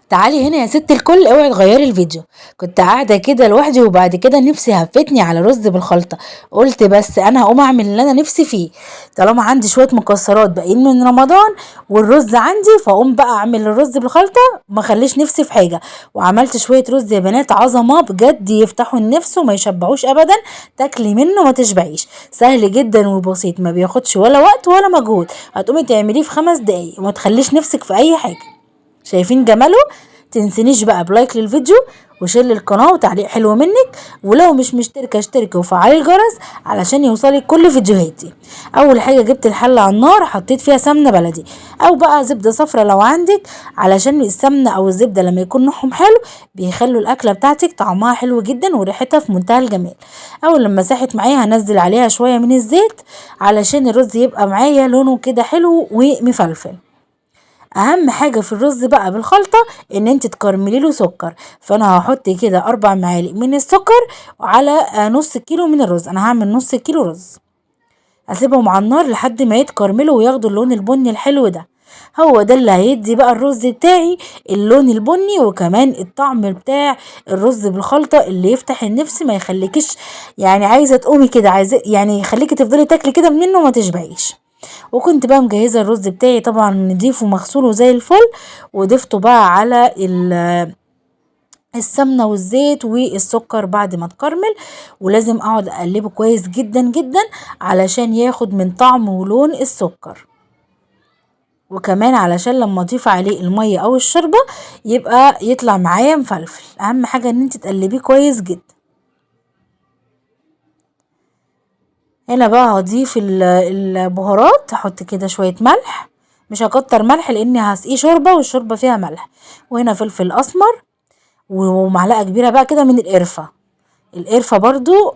تعالي هنا يا ست الكل، اوعي تغيري الفيديو. كنت قاعده كده لوحدي وبعد كده نفسي هفتني على رز بالخلطه. قلت بس انا هقوم اعمل اللي انا نفسي فيه، طالما عندي شويه مكسرات باقيين من رمضان والرز عندي، فاقوم بقى اعمل الرز بالخلطه ما خليش نفسي في حاجه. وعملت شويه رز يا بنات عظمه بجد، يفتحوا النفس وما يشبعوش ابدا، تاكلي منه ما تشبعيش. سهل جدا وبسيط، ما بياخدش ولا وقت ولا مجهود، هتقومي تعمليه في 5 دقايق وما تخليش نفسك في اي حاجه. شايفين جماله؟ تنسينيش بقى بلايك للفيديو وشير للقناة وتعليق حلو منك، ولو مش مشتركة اشتركي وفعلي الجرس علشان يوصلك كل فيديوهاتي. اول حاجة جبت الحلة على النار، حطيت فيها سمنة بلدي او بقى زبدة صفرة لو عندك، علشان السمنة او الزبدة لما يكون نوعهم حلو بيخلوا الاكلة بتاعتك طعمها حلو جدا وريحتها في منتهى الجمال. اول لما ساحت معايا هنزل عليها شوية من الزيت علشان الرز يبقى معايا لونه كده حلو ومفلفل. اهم حاجه في الرز بقى بالخلطه ان انت تكرملي له سكر، فانا هحط كده 4 معالق من السكر على نص كيلو من الرز. انا هعمل نص كيلو رز، اسيبهم على النار لحد ما يتكرملوا وياخدوا اللون البني الحلو ده. هو ده اللي هيدي بقى الرز بتاعي اللون البني، وكمان الطعم بتاع الرز بالخلطه اللي يفتح النفس، ما يخليكيش يعني عايزه تقومي كده، عايزه يعني يخليكي تفضلي تاكلي كده منه وما تشبعيش. وكنت بقى مجهزه الرز بتاعي طبعا نضيف ومغسول وزي الفل، وضفته بقى على السمنه والزيت والسكر بعد ما اتكرمل. ولازم اقعد اقلبه كويس جدا جدا علشان ياخد من طعم ولون السكر، وكمان علشان لما اضيف عليه الميه او الشوربه يبقى يطلع معايا مفلفل. اهم حاجه ان انت تقلبيه كويس جدا. هنا بقى هضيف البهارات، هحط كده شوية ملح، مش هكتر ملح لاني هسقيه شوربة والشوربة فيها ملح. وهنا فلفل اسمر، ومعلقة كبيرة بقى كده من القرفة. القرفة برضو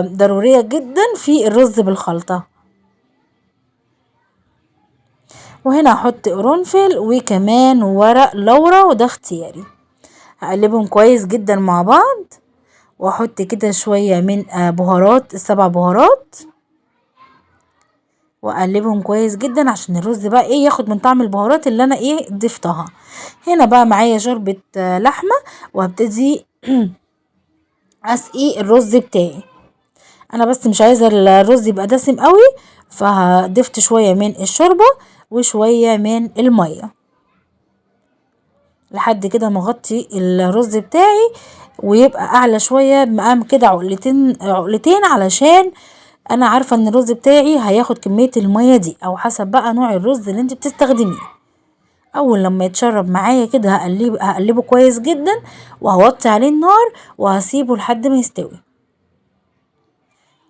ضرورية جدا في الرز بالخلطة. وهنا هحط قرنفل وكمان ورق لورا، وده اختياري. هقلبهم كويس جدا مع بعض، واحط كده شوية من بهارات ال7 بهارات، واقلبهم كويس جدا عشان الرز بقى ياخد من طعم البهارات اللي انا ضفتها. هنا بقى معايا شوربة لحمة، وهبتدي اسقي الرز بتاعي. انا بس مش عايزة الرز يبقى دسم قوي، فضفت شوية من الشوربة وشوية من المية لحد كده ما اغطي الرز بتاعي ويبقى اعلى شوية بمقام كده عقلتين عقلتين، علشان انا عارفة ان الرز بتاعي هياخد كمية المية دي، او حسب بقى نوع الرز اللي انت بتستخدميه. اول لما يتشرب معايا كده هقلبه كويس جدا، وهوطي عليه النار وهسيبه لحد ما يستوي.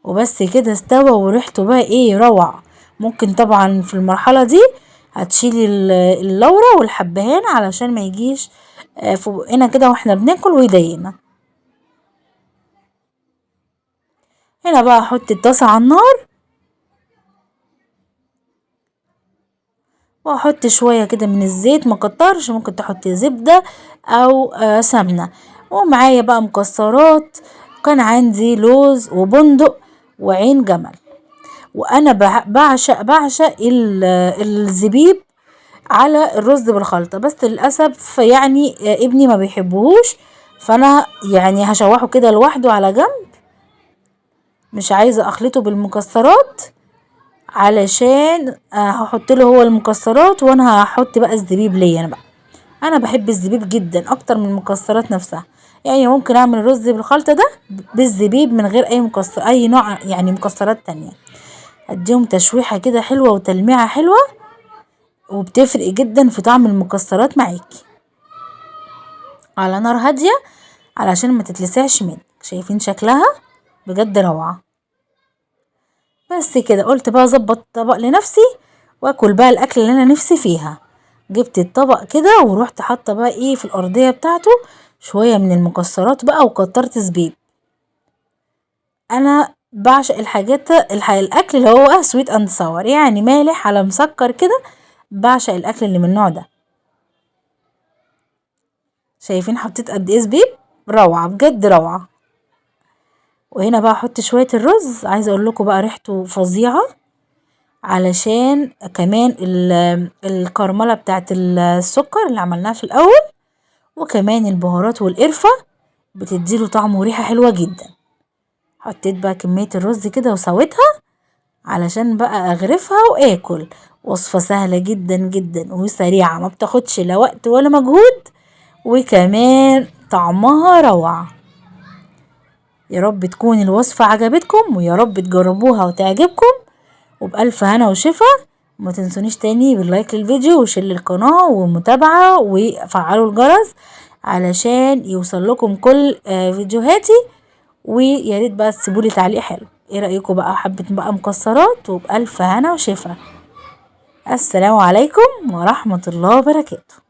وبس كده استوى وريحته بقى روعة. ممكن طبعا في المرحلة دي هتشيلي اللورة والحبهان علشان ما يجيش في بقنا كده واحنا بناكل ويضايقنا. هنا بقى احط الطاسة على النار، واحط شوية كده من الزيت، ما كترش، ممكن تحطي زبدة او سمنة. ومعايا بقى مكسرات، كان عندي لوز وبندق وعين جمل. وانا بعشق الزبيب على الرز بالخلطة، بس للأسف يعني ابني ما بيحبهوش، فانا يعني هشوحه كده لوحده على جنب، مش عايزة اخلطه بالمكسرات علشان هحط له هو المكسرات، وانا هحط بقى الزبيب ليا انا بقى. انا بحب الزبيب جدا اكتر من المكسرات نفسها، يعني ممكن اعمل رز بالخلطة ده بالزبيب من غير اي مكسر اي نوع يعني مكسرات تانية. اديهم تشويحة كده حلوة وتلميعة حلوة، وبتفرق جدا في طعم المكسرات معاكي على نار هادية علشان ما تتلسعش منك. شايفين شكلها بجد روعة. بس كده قلت بقى اظبط طبق لنفسي واكل بقى الاكل اللي انا نفسي فيها. جبت الطبق كده ورحت حاطه بقى في الارضيه بتاعته شويه من المكسرات بقى، وكترت زبيب. انا بعشق الاكل اللي هو سويت اند ساور، يعني مالح على مسكر كده. بعشق الاكل اللي من النوع ده. شايفين حطيت قد ايه زبيب؟ روعه بجد روعه. وهنا بقى احط شويه الرز، عايزه اقول لكم بقى ريحته فظيعه، علشان كمان الكرمله بتاعت السكر اللي عملناها في الاول، وكمان البهارات والقرفة بتديله طعم وريحة حلوة جدا. حطيت بقى كمية الرز كده وسويتها علشان بقى اغرفها واكل. وصفة سهلة جدا جدا وسريعة، ما بتاخدش لا وقت ولا مجهود، وكمان طعمها روعة. يا رب تكون الوصفة عجبتكم، ويا رب تجربوها وتعجبكم، وبألف هنا وشفا. ما تنسونيش تاني باللايك للفيديو وشير للقناة ومتابعة وفعلوا الجرس علشان يوصل لكم كل فيديوهاتي. ويا ريت بقى تسيبولي تعليق حلو. ايه رأيكم بقى؟ حبة بقى مكسرات، وبألف هنا وشفا. السلام عليكم ورحمة الله وبركاته.